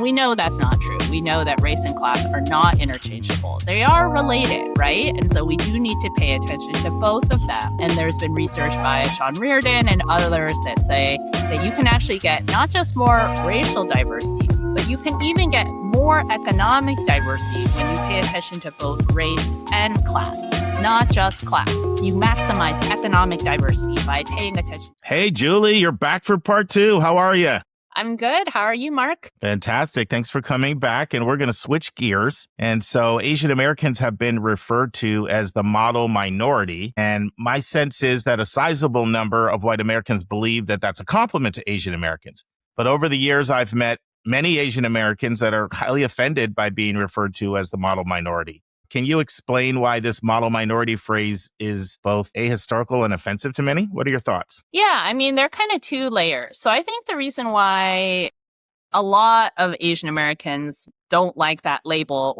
we know that's not true. We know that race and class are not interchangeable. They are related, right? And so we do need to pay attention to both of them. And there's been research by Sean Reardon and others that say that you can actually get not just more racial diversity, but you can even get more economic diversity when you pay attention to both race and class, not just class. You maximize economic diversity by paying attention. Hey, Julie, you're back for part 2. How are you? I'm good. How are you, Mark? Fantastic. Thanks for coming back. And we're going to switch gears. And so Asian Americans have been referred to as the model minority. And my sense is that a sizable number of white Americans believe that that's a compliment to Asian Americans. But over the years, I've met many Asian Americans that are highly offended by being referred to as the model minority. Can you explain why this model minority phrase is both ahistorical and offensive to many? What are your thoughts? Yeah, I mean, they're kind of two layers. So I think the reason why a lot of Asian Americans don't like that label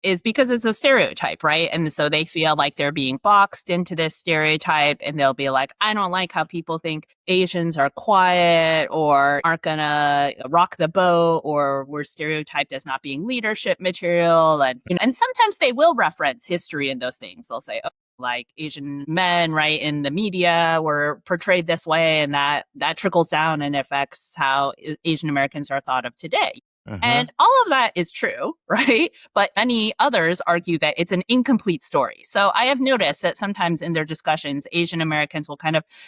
is because it's a stereotype, right? And so they feel like they're being boxed into this stereotype, and they'll be like, I don't like how people think Asians are quiet or aren't gonna rock the boat, or we're stereotyped as not being leadership material. And sometimes they will reference history in those things. They'll say, oh, like Asian men, right, in the media were portrayed this way, and that trickles down and affects how Asian Americans are thought of today. And all of that is true, right? But many others argue that it's an incomplete story. So I have noticed that sometimes in their discussions, Asian Americans will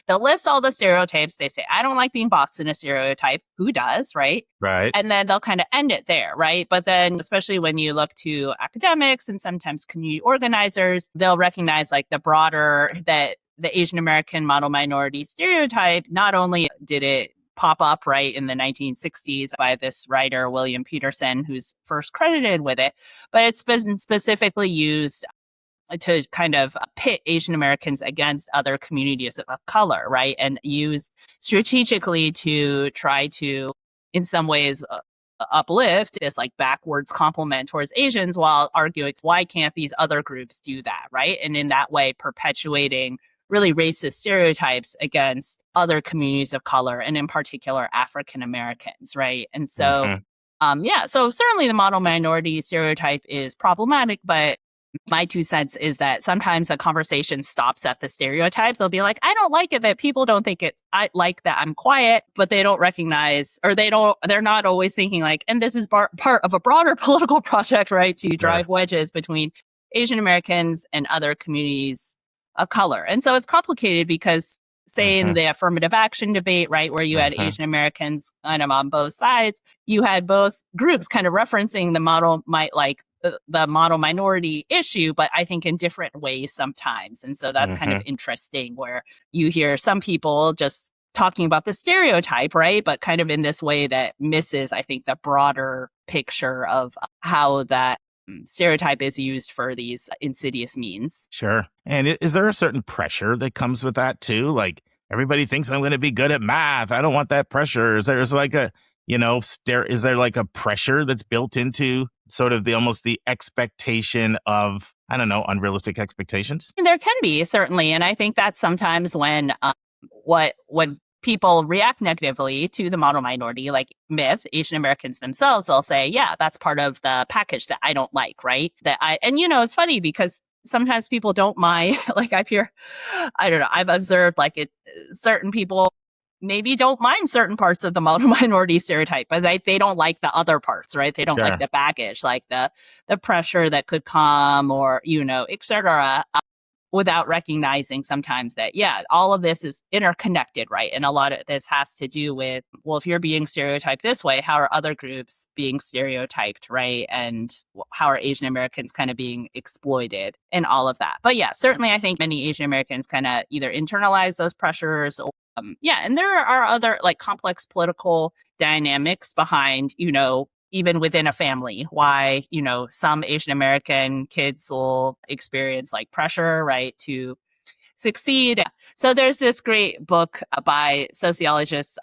they'll list all the stereotypes. They say, I don't like being boxed in a stereotype. Who does, right? Right. And then they'll kind of end it there, right? But then, especially when you look to academics and sometimes community organizers, they'll recognize like the broader that the Asian American model minority stereotype, not only did it pop up right in the 1960s by this writer, William Peterson, who's first credited with it, but it's been specifically used to kind of pit Asian Americans against other communities of color, right? And used strategically to try to, in some ways, uplift this like backwards compliment towards Asians while arguing, why can't these other groups do that, right? And in that way, perpetuating really racist stereotypes against other communities of color, and in particular, African Americans, right? And so, so certainly the model minority stereotype is problematic, but my 2 cents is that sometimes the conversation stops at the stereotypes. They'll be like, I don't like it that people don't think I like that I'm quiet, but they don't recognize, or they're not always thinking like, and this is part of a broader political project, right? To drive wedges between Asian Americans and other communities of color. And so it's complicated because, say, in the affirmative action debate, right, where you had Asian Americans kind of on both sides, you had both groups kind of referencing the model minority issue, but I think in different ways sometimes. And so that's kind of interesting, where you hear some people just talking about the stereotype, right, but kind of in this way that misses, I think, the broader picture of how that stereotype is used for these insidious means. Sure. And is there a certain pressure that comes with that too? Like, everybody thinks I'm going to be good at math. I don't want that pressure. Is there like a, is there like a pressure that's built into sort of the expectation of, I don't know, unrealistic expectations? There can be, certainly. And I think that's sometimes when when people react negatively to the model minority, like myth, Asian Americans themselves, they'll say, yeah, that's part of the package that I don't like, right? And it's funny because sometimes people don't mind, like I've observed like certain people maybe don't mind certain parts of the model minority stereotype, but they don't like the other parts, right? They don't like the baggage, like the pressure that could come, or, et cetera. Without recognizing sometimes that, all of this is interconnected, right? And a lot of this has to do with, well, if you're being stereotyped this way, how are other groups being stereotyped, right? And how are Asian Americans kind of being exploited and all of that. But certainly I think many Asian Americans kind of either internalize those pressures or, and there are other like complex political dynamics behind, even within a family, why, some Asian American kids will experience like pressure, right, to succeed. So there's this great book by sociologist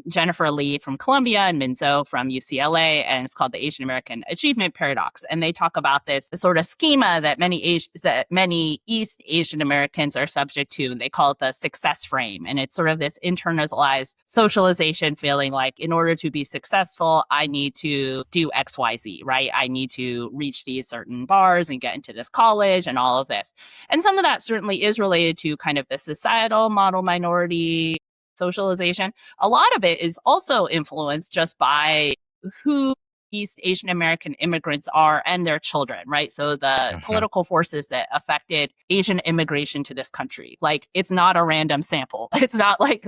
Jennifer Lee from Columbia and Minzo from UCLA, and it's called the Asian American Achievement Paradox. And they talk about this sort of schema that many East Asian Americans are subject to. And they call it the success frame. And it's sort of this internalized socialization feeling like, in order to be successful, I need to do XYZ, right? I need to reach these certain bars and get into this college and all of this. And some of that certainly is related to kind of the societal model minority socialization. A lot of it is also influenced just by who East Asian American immigrants are and their children, right? So the political forces that affected Asian immigration to this country, like it's not a random sample. It's not like,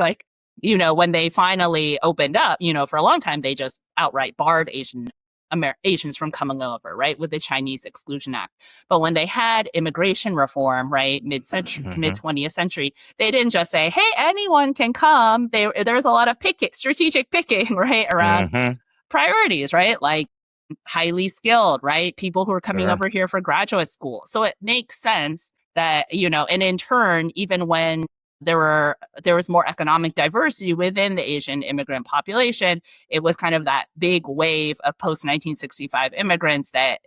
when they finally opened up, for a long time, they just outright barred Asians from coming over, right, with the Chinese Exclusion Act. But when they had immigration reform, right, mid-century to mid-20th century, they didn't just say, hey, anyone can come. There's a lot of strategic picking, right, around priorities, right, like highly skilled, right, people who are coming over here for graduate school. So it makes sense that, and in turn, even when there was more economic diversity within the Asian immigrant population, it was kind of that big wave of post-1965 immigrants that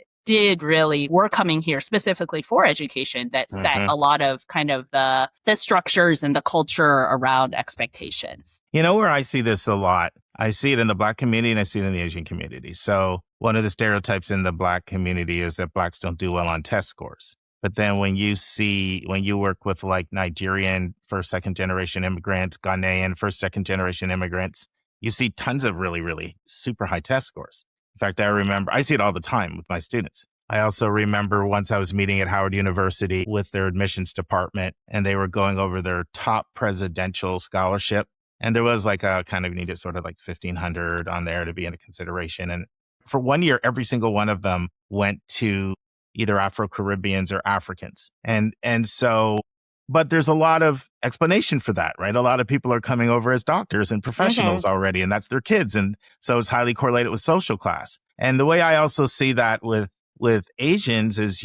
were coming here specifically for education that set a lot of kind of the structures and the culture around expectations. Where I see this a lot, I see it in the Black community and I see it in the Asian community. So one of the stereotypes in the Black community is that Blacks don't do well on test scores. But then when you work with like Nigerian first, second generation immigrants, Ghanaian first, second generation immigrants, you see tons of really, really super high test scores. In fact, I see it all the time with my students. I also remember once I was meeting at Howard University with their admissions department, and they were going over their top presidential scholarship. And there was like a kind of needed sort of like 1,500 on there to be in a consideration. And for 1 year, every single one of them went to either Afro-Caribbeans or Africans. And so, but there's a lot of explanation for that, right? A lot of people are coming over as doctors and professionals already, and that's their kids. And so it's highly correlated with social class. And the way I also see that with Asians is,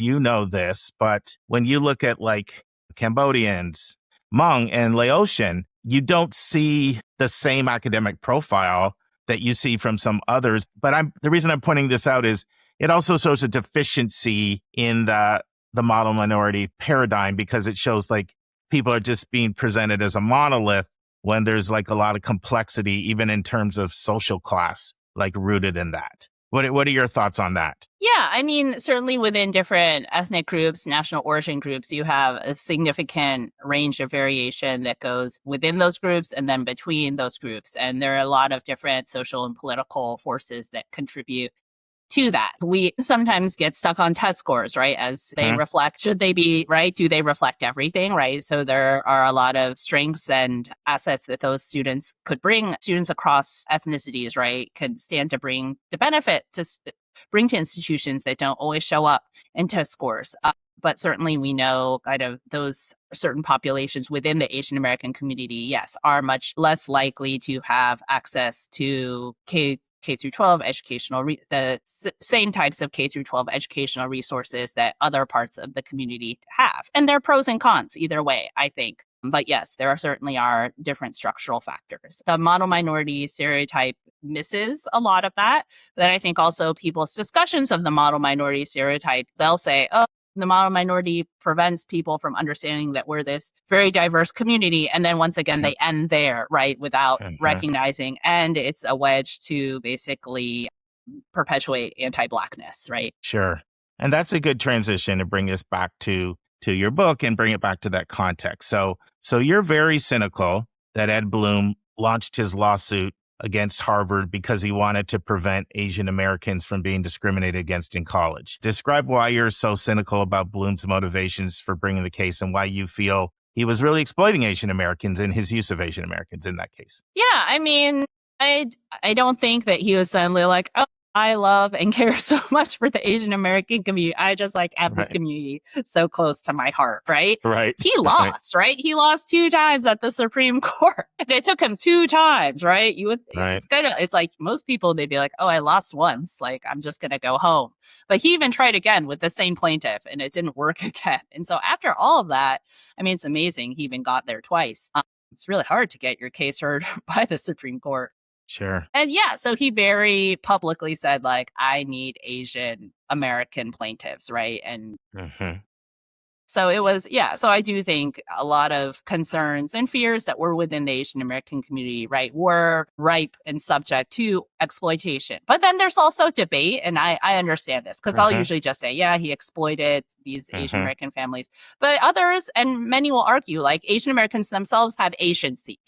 this, but when you look at like Cambodians, Hmong and Laotian, you don't see the same academic profile that you see from some others. But the reason I'm pointing this out is it also shows a deficiency in the model minority paradigm, because it shows like people are just being presented as a monolith when there's like a lot of complexity, even in terms of social class, like rooted in that. What are your thoughts on that? Yeah, I mean, certainly within different ethnic groups, national origin groups, you have a significant range of variation that goes within those groups and then between those groups. And there are a lot of different social and political forces that contribute to that. We sometimes get stuck on test scores, right? As they reflect, should they be, right? Do they reflect everything, right? So there are a lot of strengths and assets that those students could bring. Students across ethnicities, right, can stand to bring the benefit to bring to institutions that don't always show up in test scores. But certainly we know kind of those certain populations within the Asian American community, yes, are much less likely to have access to K through 12 educational, same types of K through 12 educational resources that other parts of the community have. And there are pros and cons either way, I think. But yes, there certainly are different structural factors. The model minority stereotype misses a lot of that. But then I think also people's discussions of the model minority stereotype, they'll say, oh, the model minority prevents people from understanding that we're this very diverse community. And then once again, they end there, right, without recognizing. And it's a wedge to basically perpetuate anti-Blackness, right? Sure. And that's a good transition to bring us back to your book and bring it back to that context. So you're very cynical that Ed Blum launched his lawsuit against Harvard because he wanted to prevent Asian Americans from being discriminated against in college. Describe why you're so cynical about Blum's motivations for bringing the case and why you feel he was really exploiting Asian Americans in his use of Asian Americans in that case. Yeah, I mean, I don't think that he was suddenly like, oh, I love and care so much for the Asian American community. I just have this community so close to my heart, right? Right. He lost, right? He lost 2 times at the Supreme Court. And it took him 2 times, right? It's like most people, they'd be like, oh, I lost once. Like, I'm just going to go home. But he even tried again with the same plaintiff and it didn't work again. And so after all of that, I mean, it's amazing he even got there twice. It's really hard to get your case heard by the Supreme Court. Sure. And yeah, so he very publicly said, like, I need Asian American plaintiffs, right? And Hmm. so it was, yeah. So I do think a lot of concerns and fears that were within the Asian American community, right, were ripe and subject to exploitation. But then there's also debate, and I understand this because I'll Hmm. usually just say, yeah, he exploited these Asian Hmm. American families. But others, and many will argue, like Asian Americans themselves have agency,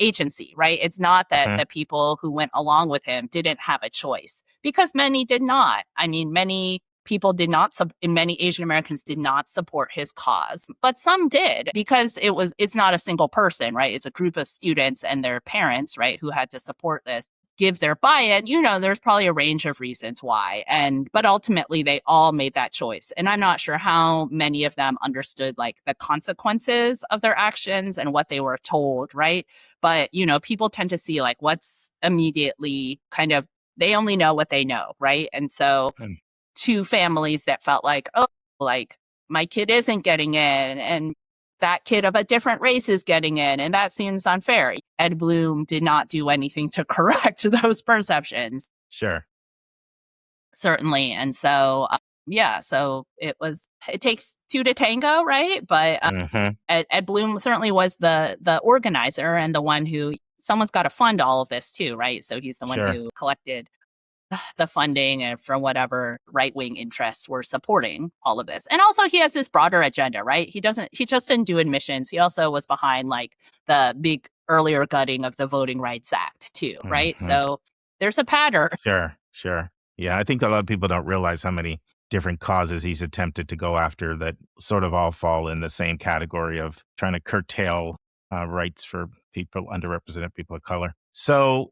right? It's not that Hmm. the people who went along with him didn't have a choice because many did not. I mean, many people did not many Asian Americans did not support his cause, but some did because it's not a single person, right? It's a group of students and their parents, right, who had to support this, give their buy-in. There's probably a range of reasons why, but ultimately they all made that choice, and I'm not sure how many of them understood like the consequences of their actions and what they were told, right? But people tend to see like what's immediately kind of, they only know what they know, right? And so to families that felt like, oh, like my kid isn't getting in and that kid of a different race is getting in, and that seems unfair. Ed Bloom did not do anything to correct those perceptions, Sure. certainly. And so, yeah, so it takes two to tango, right? But Hmm. Ed Bloom certainly was the organizer and the one who, someone's got to fund all of this too, right? So he's the one Sure. who collected the funding and from whatever right-wing interests were supporting all of this. And also he has this broader agenda, right? He just didn't do admissions. He also was behind like the big earlier gutting of the Voting Rights Act too, right? Hmm. So there's a pattern. Sure. Sure. Yeah, I think a lot of people don't realize how many different causes he's attempted to go after that sort of all fall in the same category of trying to curtail rights for people, underrepresented people of color. So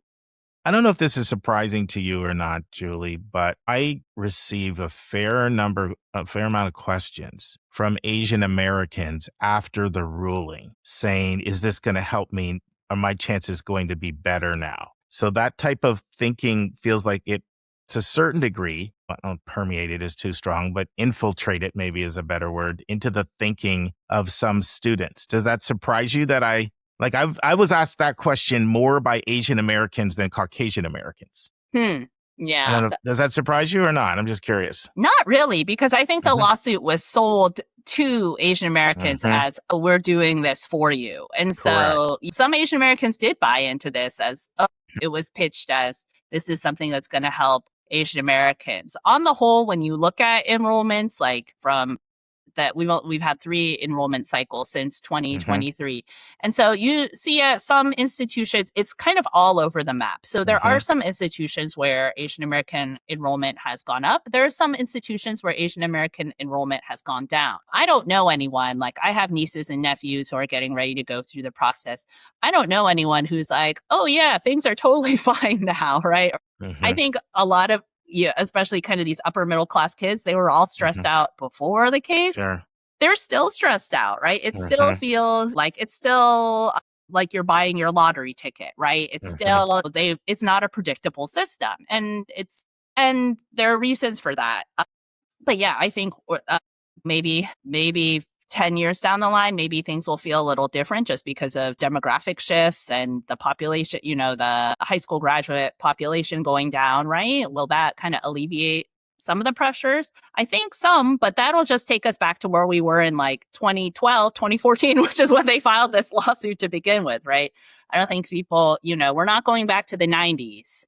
I don't know if this is surprising to you or not, Julie, but I receive a fair amount of questions from Asian Americans after the ruling saying, is this going to help me? Are my chances going to be better now? So that type of thinking feels like it, to a certain degree, I don't permeate it is too strong, but infiltrate it maybe is a better word, into the thinking of some students. Does that surprise you that I was asked that question more by Asian Americans than Caucasian Americans? Hmm. I Yeah. don't know. Does that surprise you or not? I'm just curious. Not really, because I think the Hmm. lawsuit was sold to Asian Americans Hmm. as, "Oh, we're doing this for you." And Correct. so some Asian Americans did buy into this as, oh, it was pitched as this is something that's going to help Asian Americans. On the whole, when you look at enrollments, like from that we've had 3 enrollment cycles since Hmm. 2023. And so you see at some institutions, it's kind of all over the map. So there are Hmm. some institutions where Asian American enrollment has gone up. There are some institutions where Asian American enrollment has gone down. I don't know anyone, like I have nieces and nephews who are getting ready to go through the process. I don't know anyone who's like, oh yeah, things are totally fine now, right? I Hmm. think a lot of, yeah, especially kind of these upper middle class kids, they were all stressed Hmm. out before the case. Sure. They're still stressed out, right? It still Hmm. feels like it's still like you're buying your lottery ticket, right? It's Hmm. still it's not a predictable system, and there are reasons for that. But yeah, I think maybe 10 years down the line, maybe things will feel a little different just because of demographic shifts and the population, the high school graduate population going down, right? Will that kind of alleviate some of the pressures? I think some, but that'll just take us back to where we were in like 2012, 2014, which is when they filed this lawsuit to begin with, right? I don't think people, we're not going back to the 90s.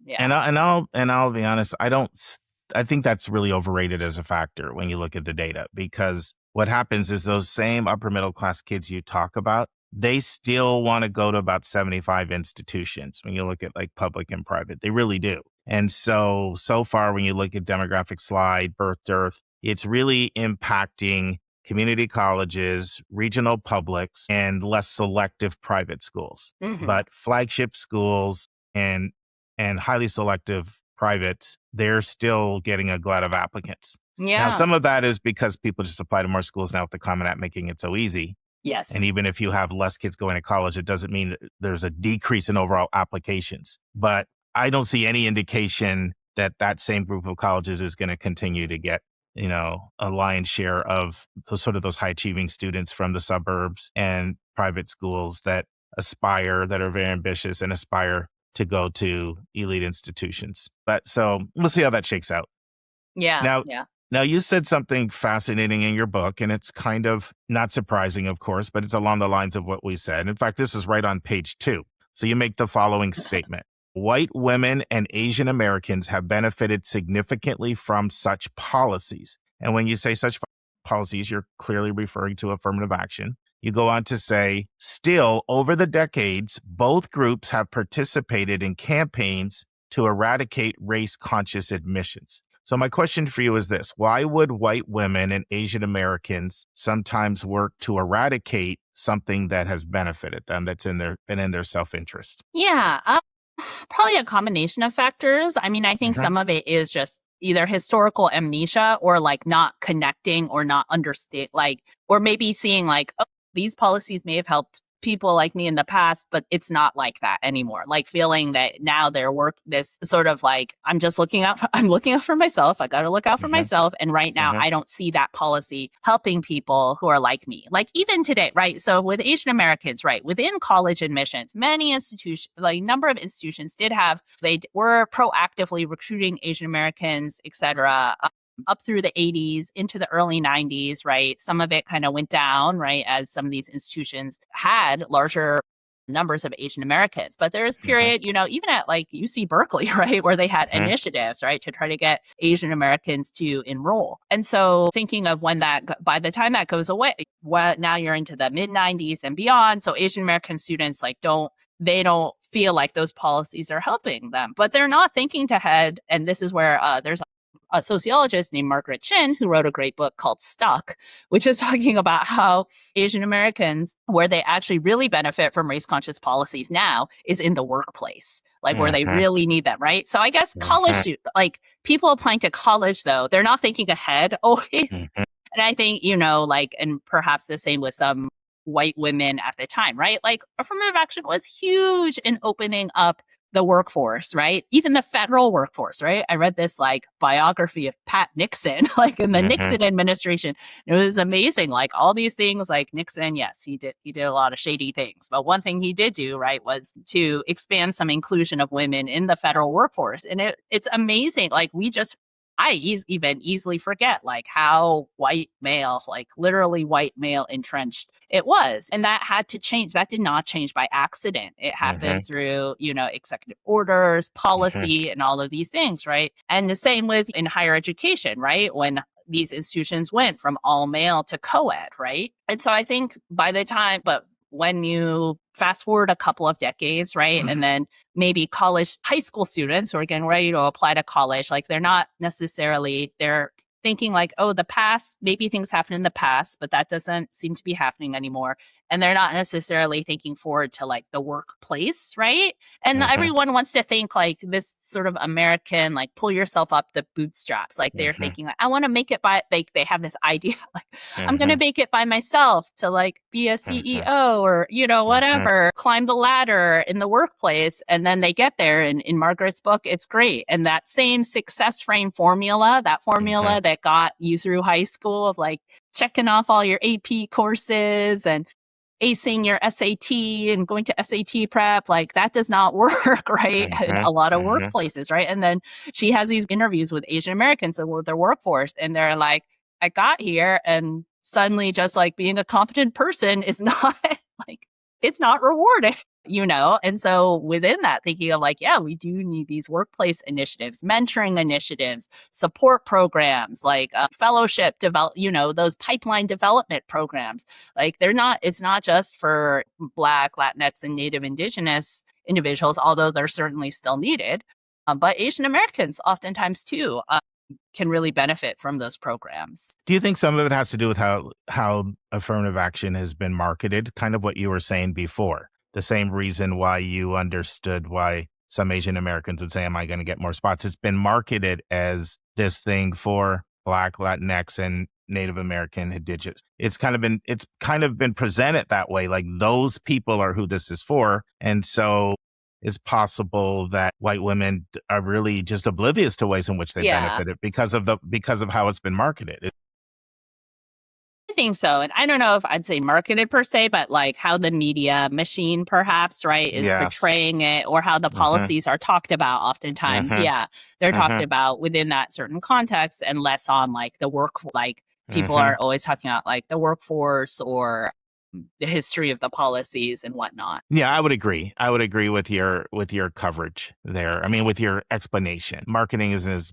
Yeah. And I'll be honest, I think that's really overrated as a factor when you look at the data, because what happens is those same upper middle class kids you talk about, they still want to go to about 75 institutions when you look at like public and private. They really do. And so far, when you look at demographic slide, birth, dearth, it's really impacting community colleges, regional publics, and less selective private schools. Hmm. But flagship schools and highly selective privates, they're still getting a glut of applicants. Now, Yeah. some of that is because people just apply to more schools now with the Common App making it so easy. And Yes. even if you have less kids going to college, it doesn't mean that there's a decrease in overall applications. But I don't see any indication that that same group of colleges is going to continue to get, a lion's share of those high achieving students from the suburbs and private schools that are very ambitious and aspire to go to elite institutions. But so we'll see how that shakes out. Yeah. Now, Yeah. now you said something fascinating in your book, and it's kind of not surprising, of course, but it's along the lines of what we said. In fact, this is right on page 2. So you make the following statement. White women and Asian Americans have benefited significantly from such policies. And when you say such policies, you're clearly referring to affirmative action. You go on to say, still, over the decades, both groups have participated in campaigns to eradicate race-conscious admissions. So my question for you is this. Why would white women and Asian Americans sometimes work to eradicate something that has benefited them, that's in their self-interest? Yeah. Probably a combination of factors. I mean, I think some of it is just either historical amnesia or like not connecting or not understand, like, or maybe seeing like, oh, these policies may have helped people like me in the past, but it's not like that anymore. Like feeling that now their work, this sort of like, I'm looking out for myself. I got to look out for myself. And right now I don't see that policy helping people who are like me. Like even today, right? So with Asian Americans, right, within college admissions, many institutions, like number of institutions they were proactively recruiting Asian Americans, et cetera, up through the 80s into the early 90s, right? Some of it kind of went down, right, as some of these institutions had larger numbers of Asian Americans. But there was a period, even at like UC Berkeley, right, where they had initiatives, right, to try to get Asian Americans to enroll. And so thinking of by the time that goes away, now you're into the mid 90s and beyond. So Asian American students they don't feel like those policies are helping them, but they're not thinking ahead. And this is where there's a sociologist named Margaret Chin, who wrote a great book called Stuck, which is talking about how Asian Americans, where they actually really benefit from race-conscious policies now, is in the workplace, like where they really need them, right? So I guess college, like people applying to college, though, they're not thinking ahead always. And I think, and perhaps the same with some white women at the time, right? Like affirmative action was huge in opening up the workforce, right? Even the federal workforce, right? I read this like biography of Pat Nixon, like in the Nixon administration. It was amazing. Like all these things, like Nixon, yes, he did a lot of shady things. But one thing he did do, right, was to expand some inclusion of women in the federal workforce. And it's amazing. Like I even easily forget like how white male, like literally white male entrenched it was. And that had to change. That did not change by accident. It happened through, executive orders, policy, and all of these things, right? And the same with in higher education, right? When these institutions went from all male to co-ed, right? And so I think when you fast forward a couple of decades, right? And then maybe high school students who are getting ready to apply to college, like they're thinking like, oh, the past, maybe things happened in the past, but that doesn't seem to be happening anymore. And they're not necessarily thinking forward to like the workplace, right? And everyone wants to think like this sort of American, like pull yourself up the bootstraps. Like they're thinking like, I want to make it by, like they have this idea, like I'm going to make it by myself to like be a CEO or, whatever, climb the ladder in the workplace. And then they get there. And in Margaret's book, it's great. And that same success frame formula, that that got you through high school of like checking off all your AP courses and acing your SAT and going to SAT prep, like that does not work, right? In a lot of workplaces, right? And then she has these interviews with Asian Americans and with their workforce, and they're like, I got here and suddenly just like being a competent person is not like, it's not rewarding. And so within that, thinking of like, yeah, we do need these workplace initiatives, mentoring initiatives, support programs, like fellowship those pipeline development programs. Like it's not just for Black, Latinx, and Native Indigenous individuals, although they're certainly still needed. But Asian Americans oftentimes too can really benefit from those programs. Do you think some of it has to do with how affirmative action has been marketed? Kind of what you were saying before. The same reason why you understood why some Asian Americans would say, am I going to get more spots? It's been marketed as this thing for Black, Latinx, and Native American indigenous. It's kind of been presented that way, like those people are who this is for. And so it's possible that white women are really just oblivious to ways in which they benefited because of how it's been marketed. think so. And I don't know if I'd say marketed per se, but like how the media machine perhaps, right, is Yes. portraying it, or how the Mm-hmm. policies are talked about oftentimes. Mm-hmm. Yeah, they're talked Mm-hmm. about within that certain context and less on like the work, like people Mm-hmm. are always talking about like the workforce or the history of the policies and whatnot. Yeah, I would agree. I would agree with your coverage there. I mean, with your explanation. Marketing isn't as,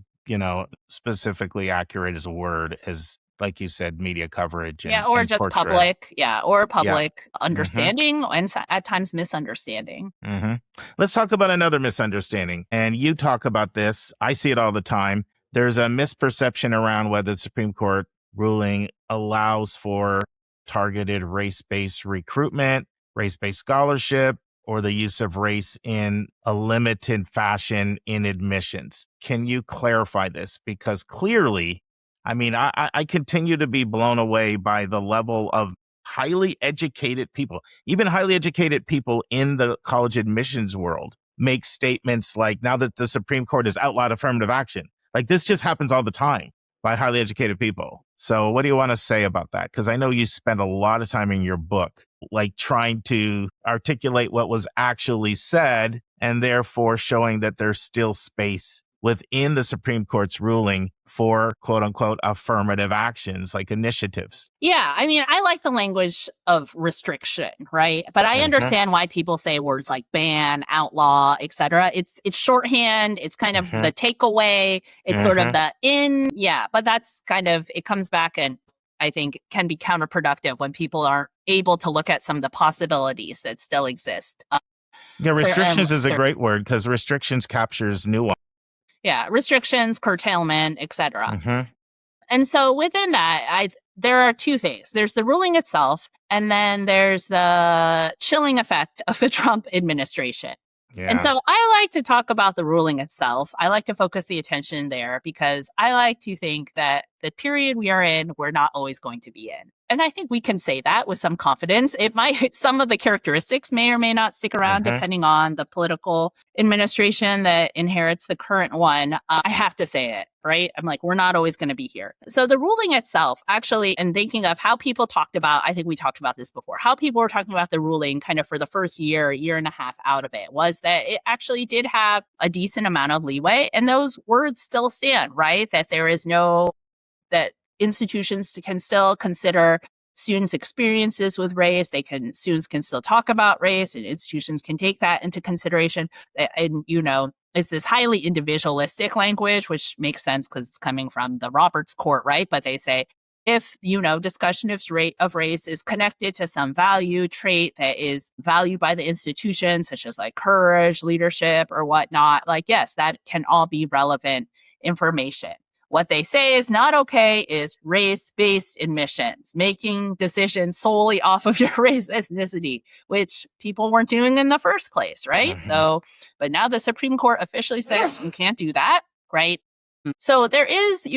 specifically accurate as a word as, like you said, media coverage Yeah, and, or and just portrayal. public. Yeah, or Yeah. public Mm-hmm. understanding and at times misunderstanding. Mm-hmm. Let's talk about another misunderstanding. And you talk about this. I see it all the time. There's a misperception around whether the Supreme Court ruling allows for targeted race-based recruitment, race-based scholarship, or the use of race in a limited fashion in admissions. Can you clarify this? Because clearly, I mean, I continue to be blown away by the level of highly educated people, even highly educated people in the college admissions world, make statements like, now that the Supreme Court has outlawed affirmative action, like this just happens all the time by highly educated people. So what do you want to say about that? Because I know you spent a lot of time in your book, like trying to articulate what was actually said and therefore showing that there's still space within the Supreme Court's ruling for quote unquote affirmative actions like initiatives. Yeah, I mean, I like the language of restriction, right? But I Mm-hmm. understand why people say words like ban, outlaw, etc. It's shorthand, it's kind of Mm-hmm. the takeaway, it's sort of Mm-hmm. the in, yeah, but that's kind of it comes back and I think can be counterproductive when people aren't able to look at some of the possibilities that still exist. Yeah, Certain, restrictions is a great word because restrictions captures nuance. yeah, restrictions, curtailment, etc. Mm-hmm. And so within that, there are two things. There's the ruling itself, and then there's the chilling effect of the Trump administration. And Yeah. so I like to talk about the ruling itself. I like to focus the attention there because I like to think that the period we are in, we're not always going to be in. And I think we can say that with some confidence. It might, some of the characteristics may or may not stick around Mm-hmm. depending on the political administration that inherits the current one. I have to say it, right? I'm like, we're not always going to be here. So the ruling itself, actually, and thinking of how people talked about, I think we talked about this before, how people were talking about the ruling kind of for the first year and a half out of it was that it actually did have a decent amount of leeway. And those words still stand, right? That there is no, that institutions can still consider students' experiences with race. Students can still talk about race, and institutions can take that into consideration. And, it's this highly individualistic language, which makes sense because it's coming from the Roberts Court, right? But they say, if, discussion of race is connected to some value trait that is valued by the institution, such as like courage, leadership, or whatnot, like, yes, that can all be relevant information. What they say is not okay is race-based admissions, making decisions solely off of your race, ethnicity, which people weren't doing in the first place, right? Mm-hmm. So, but now the Supreme Court officially says you can't do that, right? So there is,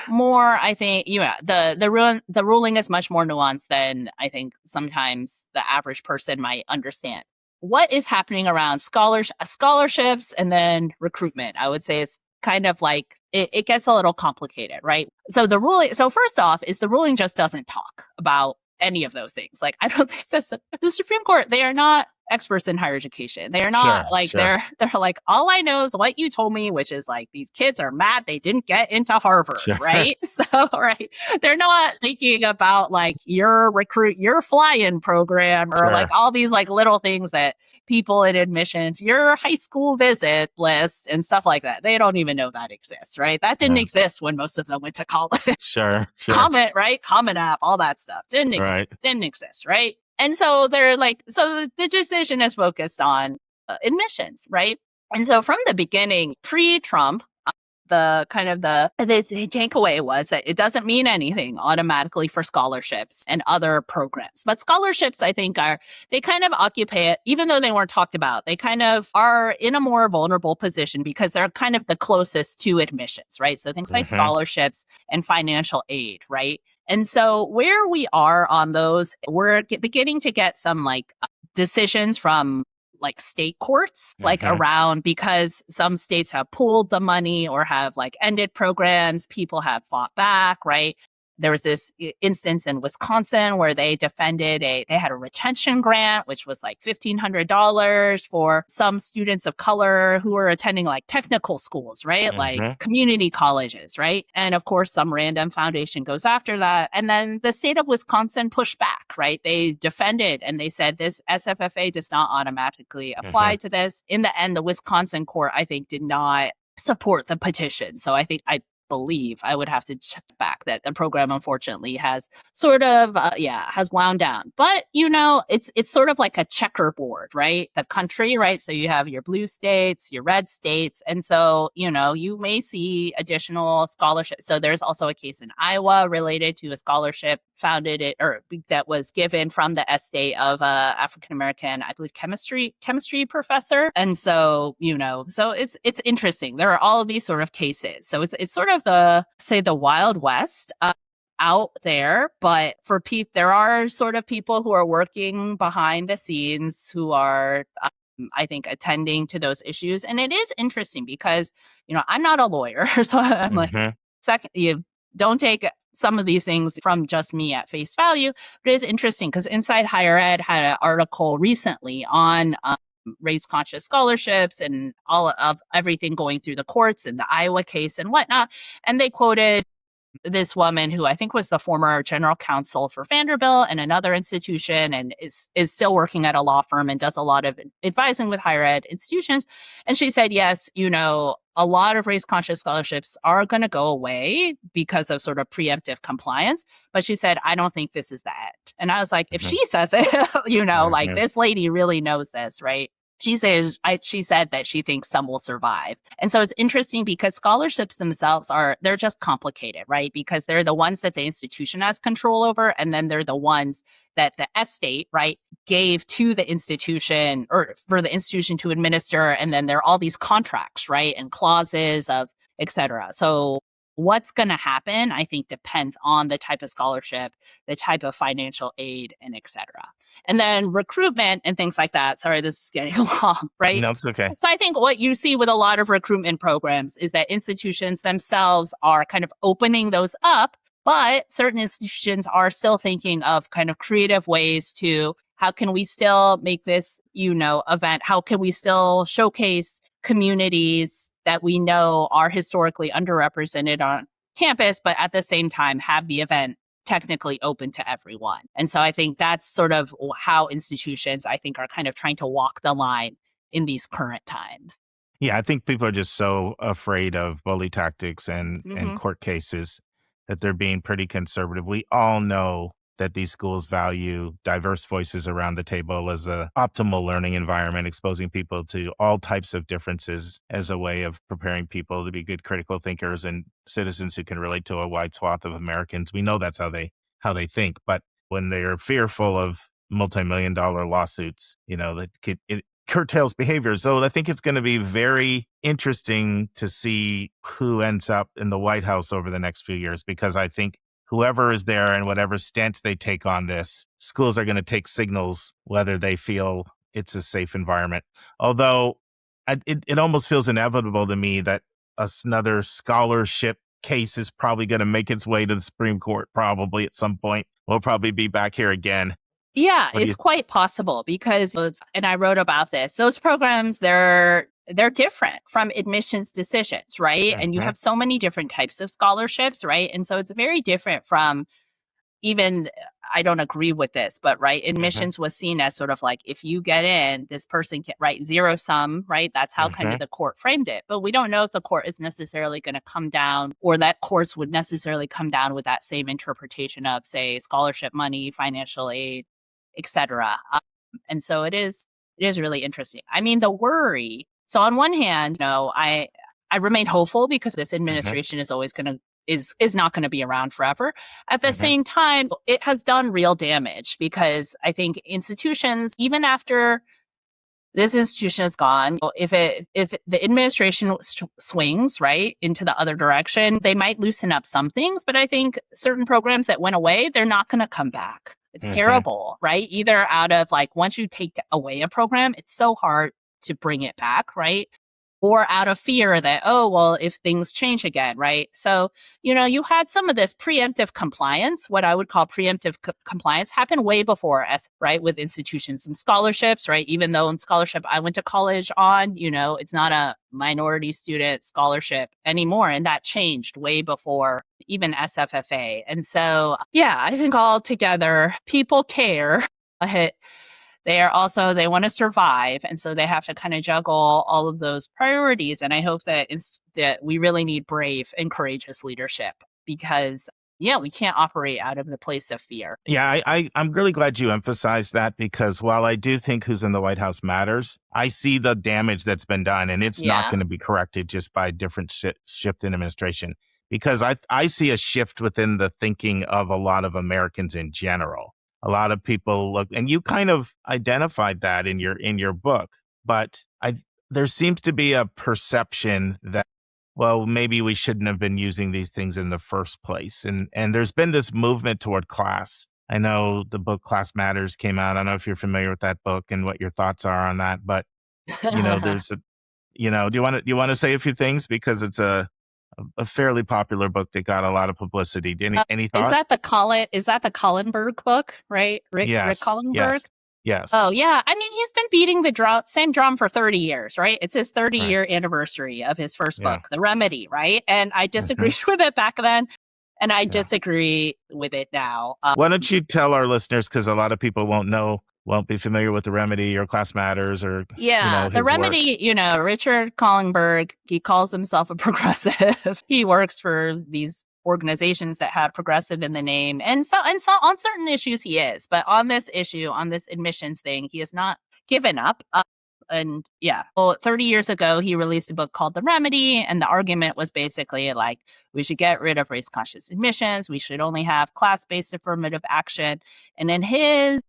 more, I think, the ruling is much more nuanced than I think sometimes the average person might understand. What is happening around scholarships and then recruitment? I would say it's kind of like it gets a little complicated, right? So first off, is the ruling just doesn't talk about any of those things. Like, I don't think the Supreme Court, they are not experts in higher education. They are not Sure. they're like, all I know is what you told me, which is like these kids are mad they didn't get into Harvard, Sure. right? So, right. They're not thinking about like your fly-in program or Sure. like all these like little things that people in admissions, your high school visit list and stuff like that. They don't even know that exists, right? That didn't exist when most of them went to college. Sure. Comment, right? Comment App, all that stuff didn't exist, right? And so they're like, so the decision is focused on admissions, right? And so from the beginning, pre-Trump, the takeaway was that it doesn't mean anything automatically for scholarships and other programs. But scholarships, I think, they kind of occupy it, even though they weren't talked about, they kind of are in a more vulnerable position because they're kind of the closest to admissions, right? So things like scholarships and financial aid, right? And so where we are on those, we're beginning to get some like decisions from like state courts, like around, because some states have pooled the money or have like ended programs, people have fought back, right? there was this instance in Wisconsin where they defended they had a retention grant, which was like $1,500 for some students of color who were attending like technical schools, right? Like community colleges, right? And of course, some random foundation goes after that. And then the state of Wisconsin pushed back, right? They defended and they said this SFFA does not automatically apply to this. In the end, the Wisconsin court, I think, did not support the petition. So I believe I would have to check back that the program unfortunately has sort of has wound down. But it's sort of like a checkerboard, right? The country, right? So you have your blue states, your red states, and so you may see additional scholarships. So there's also a case in Iowa related to a scholarship that was given from the estate of a African American, I believe, chemistry professor. And so so it's interesting. There are all of these sort of cases. So it's sort of the Wild West out there, but for there are sort of people who are working behind the scenes who are, I think, attending to those issues. And it is interesting because, I'm not a lawyer, so I'm like, second, you don't take some of these things from just me at face value, but it is interesting because Inside Higher Ed had an article recently on race-conscious scholarships and all of everything going through the courts and the Iowa case and whatnot. And they quoted this woman who I think was the former general counsel for Vanderbilt and another institution and is still working at a law firm and does a lot of advising with higher ed institutions. And she said, yes, a lot of race-conscious scholarships are going to go away because of sort of preemptive compliance. But she said, I don't think this is the end. And I was like, if she says it, like this lady really knows this, right? She said that she thinks some will survive. And so it's interesting because scholarships themselves they're just complicated, right? Because they're the ones that the institution has control over. And then they're the ones that the estate, right, gave to the institution or for the institution to administer. And then there are all these contracts, right? And clauses of et cetera. So what's going to happen, I think, depends on the type of scholarship, the type of financial aid, and et cetera. And then recruitment and things like that. Sorry, this is getting long, right? No, it's okay. So I think what you see with a lot of recruitment programs is that institutions themselves are kind of opening those up, but certain institutions are still thinking of kind of creative ways to how can we still make this, event? How can we still showcase communities that we know are historically underrepresented on campus, but at the same time have the event technically open to everyone? And so I think that's sort of how institutions, I think, are kind of trying to walk the line in these current times. Yeah, I think people are just so afraid of bully tactics and court cases that they're being pretty conservative. We all know that these schools value diverse voices around the table as an optimal learning environment, exposing people to all types of differences as a way of preparing people to be good critical thinkers and citizens who can relate to a wide swath of Americans. We know that's how they think. But when they're fearful of multi-million-dollar lawsuits, it curtails behavior. So I think it's going to be very interesting to see who ends up in the White House over the next few years, because I think whoever is there and whatever stance they take on this, schools are going to take signals whether they feel it's a safe environment. Although it almost feels inevitable to me that another scholarship case is probably going to make its way to the Supreme Court probably at some point. We'll probably be back here again. Yeah, it's quite possible because, and I wrote about this, those programs, they're different from admissions decisions, right? And you have so many different types of scholarships, right? And so it's very different from even, I don't agree with this, but right, admissions was seen as sort of like, if you get in, this person can, right, zero sum, right? That's how kind of the court framed it. But we don't know if the court is necessarily going to come down, or that courts would necessarily come down with that same interpretation of, say, scholarship money, financial aid, etc. And so it is really interesting. I mean, the worry. So on one hand, I remain hopeful because this administration is always going to is not going to be around forever. At the same time, it has done real damage because I think institutions, even after this institution is gone, if the administration swings right into the other direction, they might loosen up some things. But I think certain programs that went away, they're not going to come back. It's terrible, right? Either out of like, once you take away a program, it's so hard to bring it back, right? or out of fear that, oh, well, if things change again, right? So, you had some of this preemptive compliance, what I would call preemptive compliance, happen way before us, right? With institutions and scholarships, right? Even though in scholarship I went to college on, it's not a minority student scholarship anymore. And that changed way before even SFFA. And so, yeah, I think altogether people care. They want to survive. And so they have to kind of juggle all of those priorities. And I hope that we really need brave and courageous leadership because, yeah, we can't operate out of the place of fear. Yeah, I'm really glad you emphasized that because while I do think who's in the White House matters, I see the damage that's been done and it's not Yeah. going to be corrected just by a different shift in administration. Because I see a shift within the thinking of a lot of Americans in general. A lot of people look, and you kind of identified that in your book, but there seems to be a perception that, well, maybe we shouldn't have been using these things in the first place. And there's been this movement toward class. I know the book Class Matters came out. I don't know if you're familiar with that book and what your thoughts are on that, but there's a, do you want to say a few things because it's a fairly popular book that got a lot of publicity. Any thoughts? Is that the Collenberg book, right? Rick Collenberg? Yes. Oh, yeah. I mean, he's been beating the same drum for 30 years, right? It's his 30-year anniversary of his first book, The Remedy, right? And I disagreed with it back then, and I disagree with it now. Why don't you tell our listeners, because a lot of people won't be familiar with The Remedy or Class Matters or The Remedy, work. Richard Collenberg, he calls himself a progressive. He works for these organizations that have progressive in the name. And so on certain issues he is, but on this issue, on this admissions thing, he has not given up. 30 years ago, he released a book called The Remedy. And the argument was basically like, we should get rid of race conscious admissions. We should only have class-based affirmative action. And in his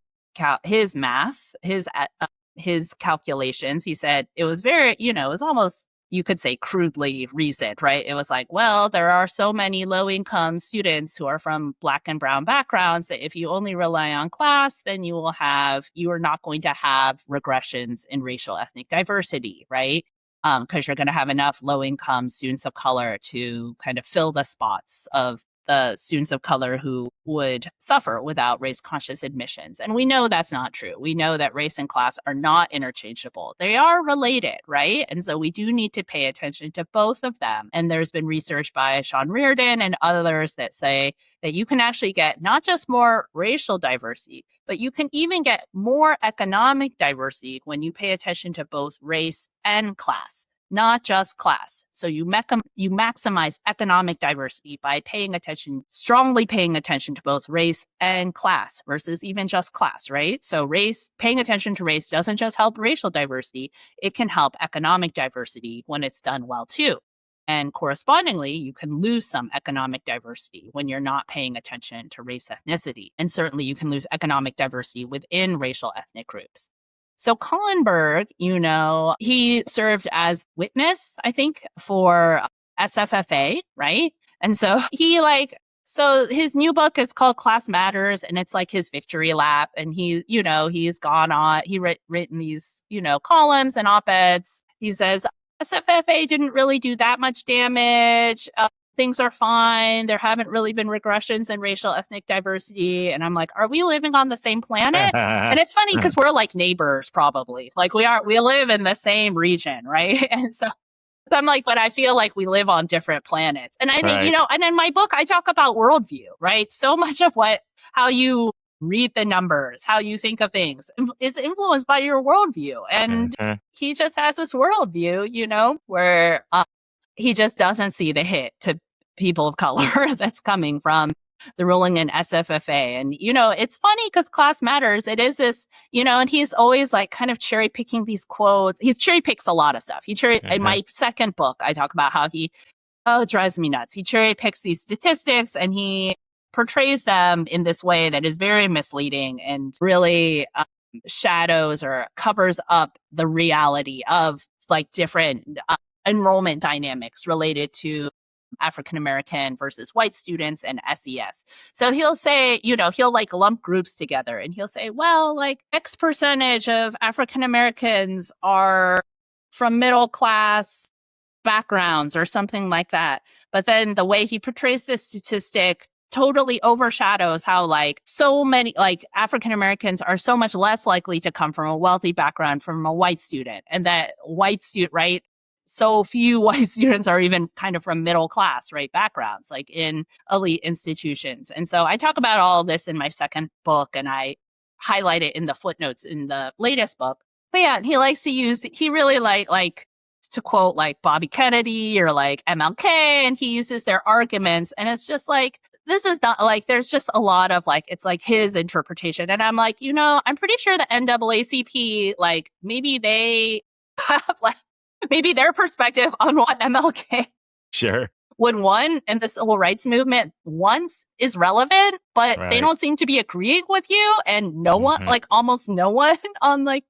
math, his calculations, he said it was very, it was almost, you could say, crudely reasoned, right? It was like, well, there are so many low-income students who are from Black and brown backgrounds that if you only rely on class, then you are not going to have regressions in racial ethnic diversity, right? Because you're going to have enough low-income students of color to kind of fill the spots of the students of color who would suffer without race-conscious admissions. And we know that's not true. We know that race and class are not interchangeable. They are related, right? And so we do need to pay attention to both of them. And there's been research by Sean Reardon and others that say that you can actually get not just more racial diversity, but you can even get more economic diversity when you pay attention to both race and class. Not just class. So you maximize economic diversity by strongly paying attention to both race and class versus even just class, right? So paying attention to race doesn't just help racial diversity, it can help economic diversity when it's done well too. And correspondingly, you can lose some economic diversity when you're not paying attention to race ethnicity. And certainly you can lose economic diversity within racial ethnic groups. So Collenberg, he served as witness, I think, for SFFA, right? And so his new book is called Class Matters, and it's like his victory lap. And he's gone on, written these, columns and op-eds. He says, SFFA didn't really do that much damage. Things are fine. There haven't really been regressions in racial ethnic diversity. And I'm like, are we living on the same planet? And it's funny because we're like neighbors, probably. Like we live in the same region, right? And so I'm like, but I feel like we live on different planets. And I think, and in my book, I talk about worldview, right? So much of how you read the numbers, how you think of things is influenced by your worldview. And he just has this worldview, where he just doesn't see the hit to people of color that's coming from the ruling in SFFA. And, it's funny because Class Matters, it is this, and he's always like kind of cherry picking these quotes. He cherry picks a lot of stuff. In my second book, I talk about how it drives me nuts. He cherry picks these statistics and he portrays them in this way that is very misleading and really shadows or covers up the reality of like different enrollment dynamics related to African-American versus white students and SES. So he'll say, he'll like lump groups together and he'll say, well, like X percentage of African-Americans are from middle class backgrounds or something like that. But then the way he portrays this statistic totally overshadows how like so many like African Americans are so much less likely to come from a wealthy background from a white student, and that white student, right? So few white students are even kind of from middle class, right, backgrounds, like in elite institutions. And so I talk about all of this in my second book, and I highlight it in the footnotes in the latest book. But yeah, he likes to use, he really like to quote like Bobby Kennedy or like MLK, and he uses their arguments. And it's just like, this is not like, there's just a lot of like, it's like his interpretation. And I'm like, I'm pretty sure the NAACP, like maybe they have like, maybe their perspective on what MLK Sure. would want and the civil rights movement wants is relevant, but they don't seem to be agreeing with you. And no one, like almost no one on like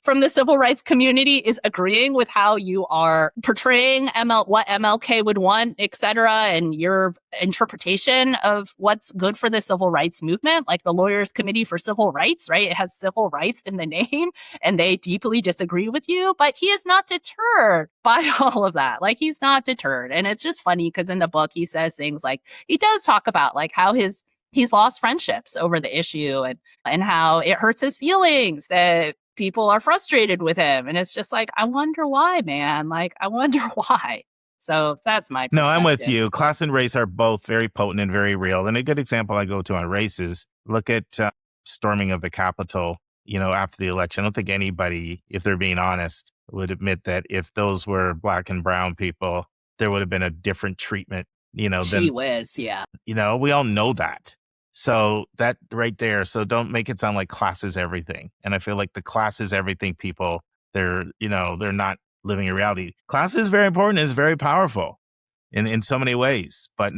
from the civil rights community is agreeing with how you are portraying what MLK would want, et cetera, and your interpretation of what's good for the civil rights movement, like the Lawyers Committee for Civil Rights, right? It has civil rights in the name, and they deeply disagree with you, but he is not deterred by all of that. Like, he's not deterred. And it's just funny because in the book, he says things like, he does talk about like how he's lost friendships over the issue, and how it hurts his feelings that people are frustrated with him. And it's just like, I wonder why, man. Like, I wonder why. So that's my perspective. No, I'm with you. Class and race are both very potent and very real. And a good example I go to on race is look at storming of the Capitol, after the election. I don't think anybody, if they're being honest, would admit that if those were Black and brown people, there would have been a different treatment, Gee whiz, yeah. We all know that. So that right there. So don't make it sound like class is everything. And I feel like the class is everything people, they're not living in reality. Class is very important. It's very powerful in so many ways, but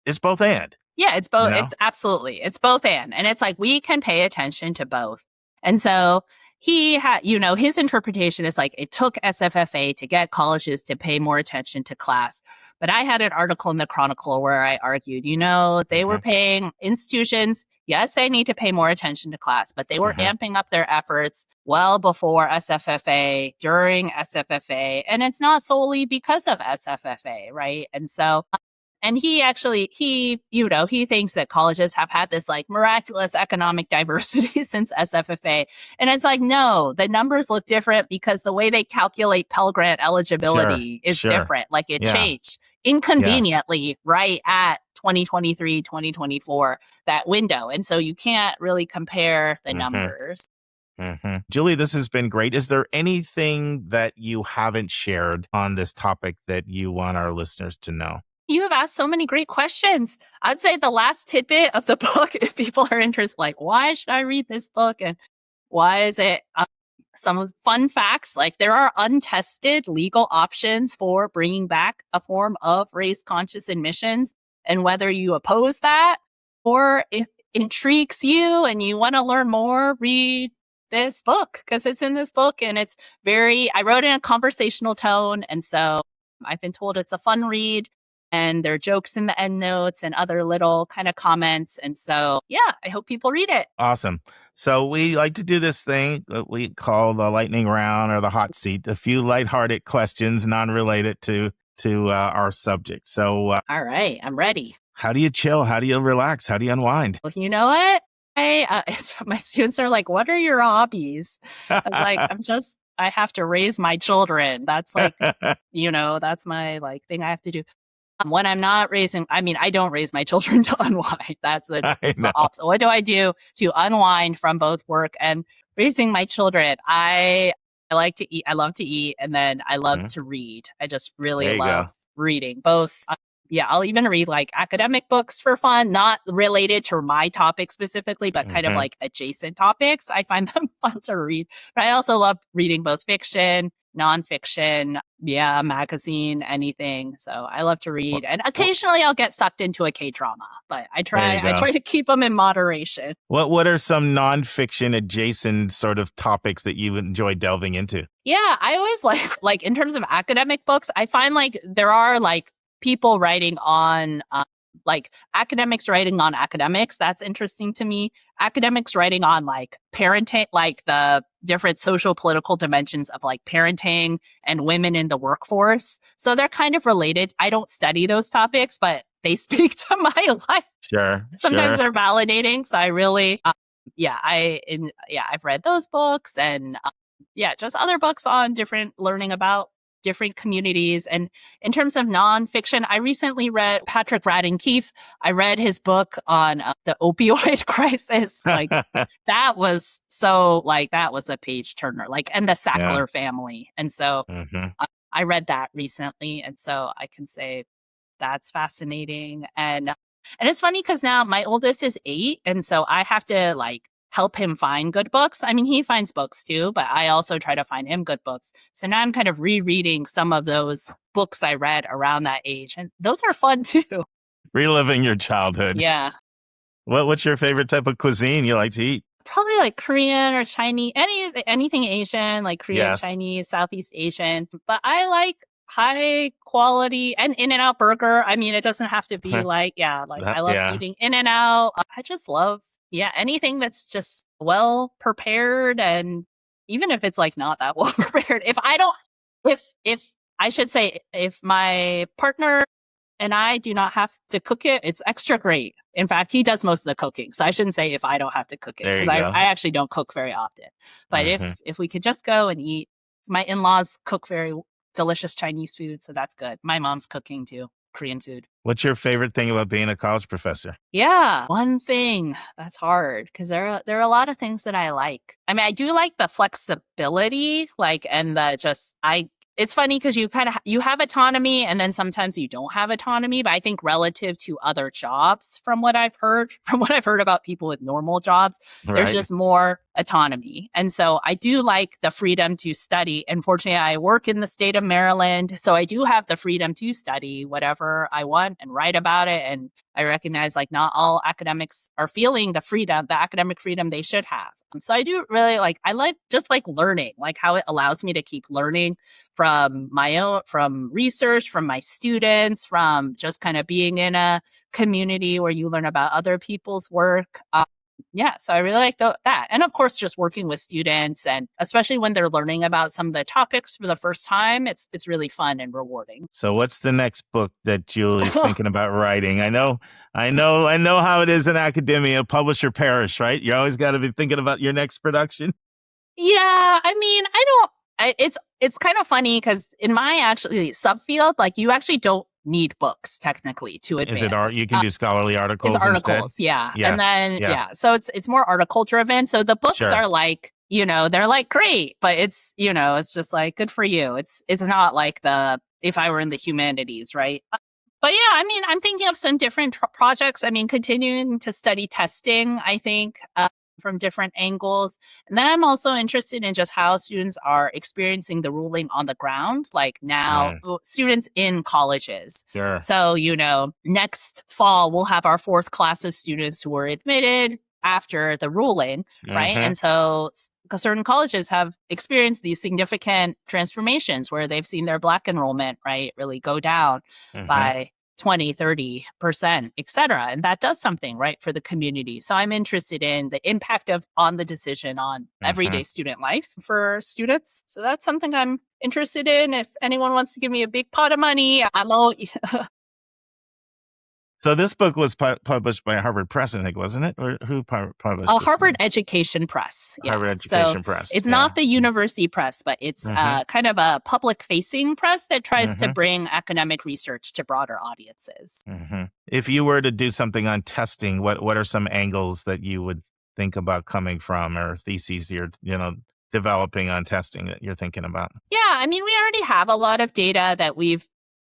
it's both and. Yeah, it's both. It's absolutely, it's both and it's like, we can pay attention to both. And so he had, his interpretation is like, it took SFFA to get colleges to pay more attention to class. But I had an article in the Chronicle where I argued, they were paying institutions. Yes, they need to pay more attention to class, but they were amping up their efforts well before SFFA, during SFFA. And it's not solely because of SFFA, right? And so, and he thinks that colleges have had this like miraculous economic diversity since SFFA. And it's like, no, the numbers look different because the way they calculate Pell Grant eligibility is different. Like, it changed inconveniently right at 2023, 2024, that window. And so you can't really compare the numbers. Julie, this has been great. Is there anything that you haven't shared on this topic that you want our listeners to know? You have asked so many great questions. I'd say the last tidbit of the book, if people are interested, like, why should I read this book? And why is it some fun facts? Like, there are untested legal options for bringing back a form of race-conscious admissions. And whether you oppose that or if it intrigues you and you want to learn more, read this book, because it's in this book and it's I wrote in a conversational tone. And so I've been told it's a fun read. And there are jokes in the end notes and other little kind of comments. And so, yeah, I hope people read it. Awesome. So we like to do this thing that we call the lightning round or the hot seat, a few lighthearted questions, non-related to our subject. So, all right, I'm ready. How do you chill? How do you relax? How do you unwind? Well, you know what? My students are like, what are your hobbies? I was like, I have to raise my children. That's like, that's my like thing I have to do. When I'm not I don't raise my children to unwind. It's the opposite. What do I do to unwind from both work and raising my children? I like to eat. I love to eat. And then I love to read. I just really love reading both. I'll even read like academic books for fun, not related to my topic specifically, but kind of like adjacent topics. I find them fun to read. But I also love reading both fiction, nonfiction, magazine, anything. So I love to read, and occasionally I'll get sucked into a K-drama, but I try to keep them in moderation. What are some nonfiction adjacent sort of topics that you enjoy delving into? Yeah, I always like in terms of academic books, I find like there are like people writing on like academics writing on academics. That's interesting to me. Academics writing on like parenting, like the different social political dimensions of like parenting and women in the workforce. So they're kind of related. I don't study those topics, but they speak to my life. Sure. Sometimes they're validating. So I really, I've read those books and just other books on learning about different communities. And in terms of nonfiction, I recently read Patrick Radden Keefe. I read his book on the opioid crisis. Like that was a page turner, like, and the Sackler family. And so I read that recently. And so I can say that's fascinating. And it's funny because now my oldest is 8. And so I have to like help him find good books. I mean, he finds books too, but I also try to find him good books. So now I'm kind of rereading some of those books I read around that age. And those are fun too. Reliving your childhood. Yeah. What's your favorite type of cuisine you like to eat? Probably like Korean or Chinese, anything Asian, like Korean, Chinese, Southeast Asian. But I like high quality and In-N-Out burger. I mean, it doesn't have to be I love eating In-N-Out. I just love anything that's just well prepared, and even if it's like not that well prepared, if my partner and I do not have to cook it, it's extra great. In fact, he does most of the cooking, so I shouldn't say if I don't have to cook it, because I actually don't cook very often. But if we could just go and eat, my in-laws cook very delicious Chinese food, so that's good. My mom's cooking too. Korean food. What's your favorite thing about being a college professor? Yeah, one thing that's hard, because there are a lot of things that I like. I mean, I do like the flexibility, like, and it's funny because you have autonomy, and then sometimes you don't have autonomy. But I think relative to other jobs, from what I've heard about people with normal jobs, there's just more autonomy. And so I do like the freedom to study. Unfortunately, I work in the state of Maryland, so I do have the freedom to study whatever I want and write about it. And I recognize like not all academics are feeling the academic freedom they should have. So I do really like learning, like how it allows me to keep learning from research, from my students, from just kind of being in a community where you learn about other people's work. So I really like that. And of course, just working with students, and especially when they're learning about some of the topics for the first time, it's really fun and rewarding. So what's the next book that Julie's thinking about writing? I know how it is in academia, publish or perish, right? You always got to be thinking about your next production. Yeah, I mean, it's kind of funny because in my actually subfield, like you actually don't need books technically to advance. Is it art? You can do scholarly articles articles, instead? yeah. Yes, and then, so it's more article driven. So the books are like, they're like great, but it's, it's just like good for you. It's not like if I were in the humanities, right? But yeah, I mean, I'm thinking of some different projects. I mean, continuing to study testing, I think, from different angles. And then I'm also interested in just how students are experiencing the ruling on the ground, like now students in colleges. Sure. So, next fall, we'll have our 4th class of students who were admitted after the ruling, right? And so certain colleges have experienced these significant transformations where they've seen their Black enrollment, right, really go down by 20, 30%, et cetera. And that does something, right, for the community. So I'm interested in the impact on the decision on everyday student life for students. So that's something I'm interested in. If anyone wants to give me a big pot of money, I'm all... So this book was published by Harvard Press, I think, wasn't it? Or who published it? Harvard Education Press. Yeah. Harvard Education Press. It's not the university press, but it's kind of a public-facing press that tries to bring academic research to broader audiences. If you were to do something on testing, what are some angles that you would think about coming from, or theses you're developing on testing that you're thinking about? Yeah, I mean, we already have a lot of data that we've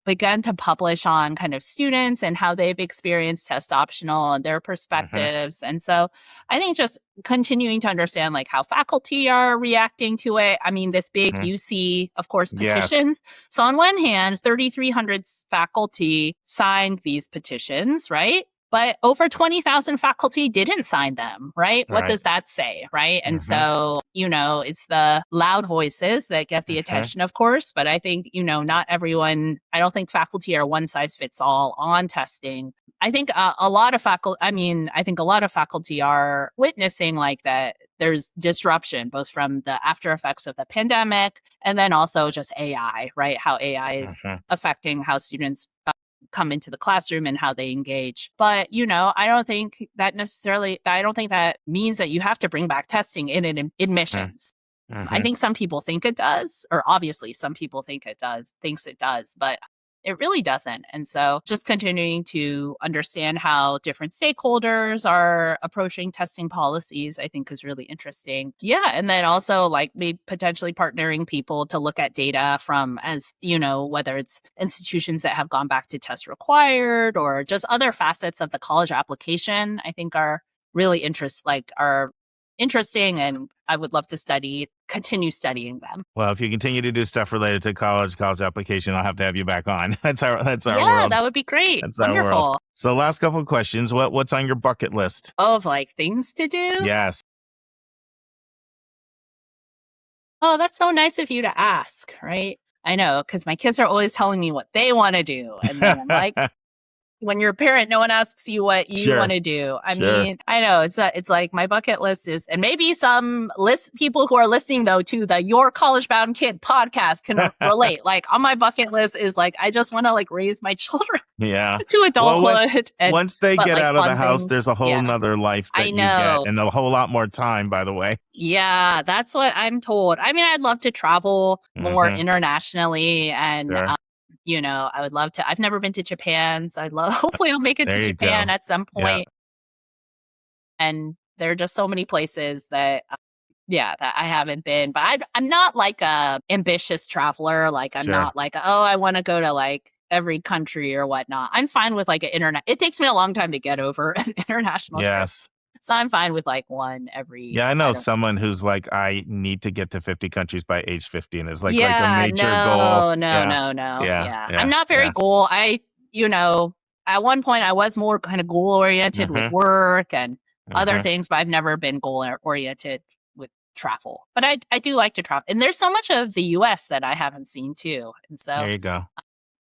begun to publish on kind of students and how they've experienced test optional and their perspectives. And so I think just continuing to understand like how faculty are reacting to it. I mean, this big UC, of course, petitions. So on one hand, 3,300 faculty signed these petitions, right? But over 20,000 faculty didn't sign them, right? What does that say, right? And so, it's the loud voices that get the attention, of course. But I think, not everyone, I don't think faculty are one size fits all on testing. I think a lot of faculty are witnessing like that there's disruption both from the after effects of the pandemic and then also just AI, right? How AI is affecting how students come into the classroom and how they engage. But, I don't think that means that you have to bring back testing in admissions. I think some people think it does, or obviously some people thinks it does, but it really doesn't. And so just continuing to understand how different stakeholders are approaching testing policies, I think is really interesting. Yeah. And then also like maybe potentially partnering people to look at data from whether it's institutions that have gone back to test required or just other facets of the college application, I think are really interesting, and I would love to continue studying them. Well, if you continue to do stuff related to college application, I'll have to have you back on. That's our world. Yeah, that would be great. That's wonderful. Our world. So last couple of questions. What's on your bucket list? Of like things to do? Yes. Oh, that's so nice of you to ask, right? I know, because my kids are always telling me what they want to do. And then I'm like, when you're a parent, no one asks you what you want to do. I mean, I know it's like my bucket list is, and maybe some people who are listening though to the Your College Bound Kid podcast can relate. Like on my bucket list is like, I just want to like raise my children to adulthood. Once they get out of the house, there's a whole nother life that you get, and a whole lot more time, by the way. Yeah, that's what I'm told. I mean, I'd love to travel more internationally and, I would love to. I've never been to Japan, so hopefully I'll make it to Japan at some point. Yeah. And there are just so many places that I haven't been. But I'm not like a ambitious traveler. Like I'm not like, I want to go to like every country or whatnot. I'm fine with like it takes me a long time to get over an international trip. So I'm fine with like one every. Yeah, I know someone who's like, I need to get to 50 countries by age 50, and it's like a major goal. No. Yeah. I'm not very goal. At one point I was more kind of goal oriented with work and other things, but I've never been goal oriented with travel. But I do like to travel, and there's so much of the U.S. that I haven't seen too, and so there you go.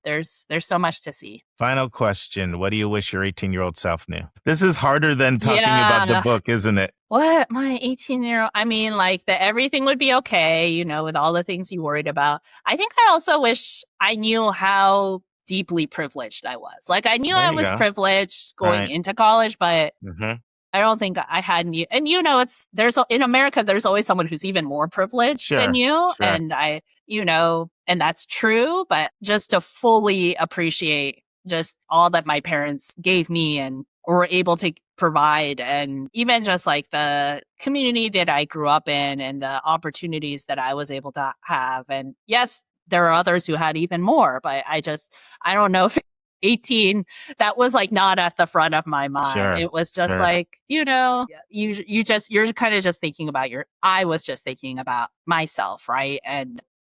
There's so much to see. Final question. What do you wish your 18-year-old self knew? This is harder than talking about the book, isn't it? What? My 18-year-old? I mean, like that everything would be okay, with all the things you worried about. I think I also wish I knew how deeply privileged I was. Like I knew I was privileged going into college, but I don't think I had any. And in America, there's always someone who's even more privileged than you. And and that's true, but just to fully appreciate just all that my parents gave me and were able to provide, and even just like the community that I grew up in and the opportunities that I was able to have. And yes, there are others who had even more, but I don't know if 18, that was like not at the front of my mind. It was just like, you're kind of just thinking about I was just thinking about myself. Right.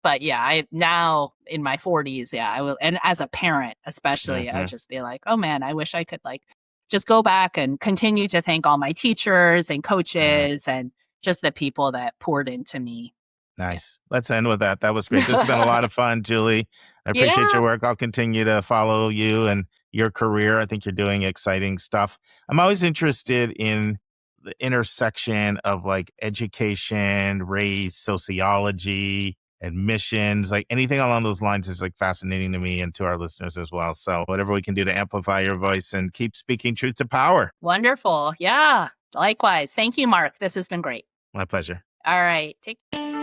But I now in my 40s, I will. And as a parent, especially, I would just be like, oh man, I wish I could like just go back and continue to thank all my teachers and coaches and just the people that poured into me. Nice. Let's end with that. That was great. This has been a lot of fun, Julie. I appreciate your work. I'll continue to follow you and your career. I think you're doing exciting stuff. I'm always interested in the intersection of like education, race, sociology, admissions, like anything along those lines is like fascinating to me and to our listeners as well. So whatever we can do to amplify your voice and keep speaking truth to power. Wonderful. Yeah. Likewise. Thank you, Mark. This has been great. My pleasure. All right. Take care.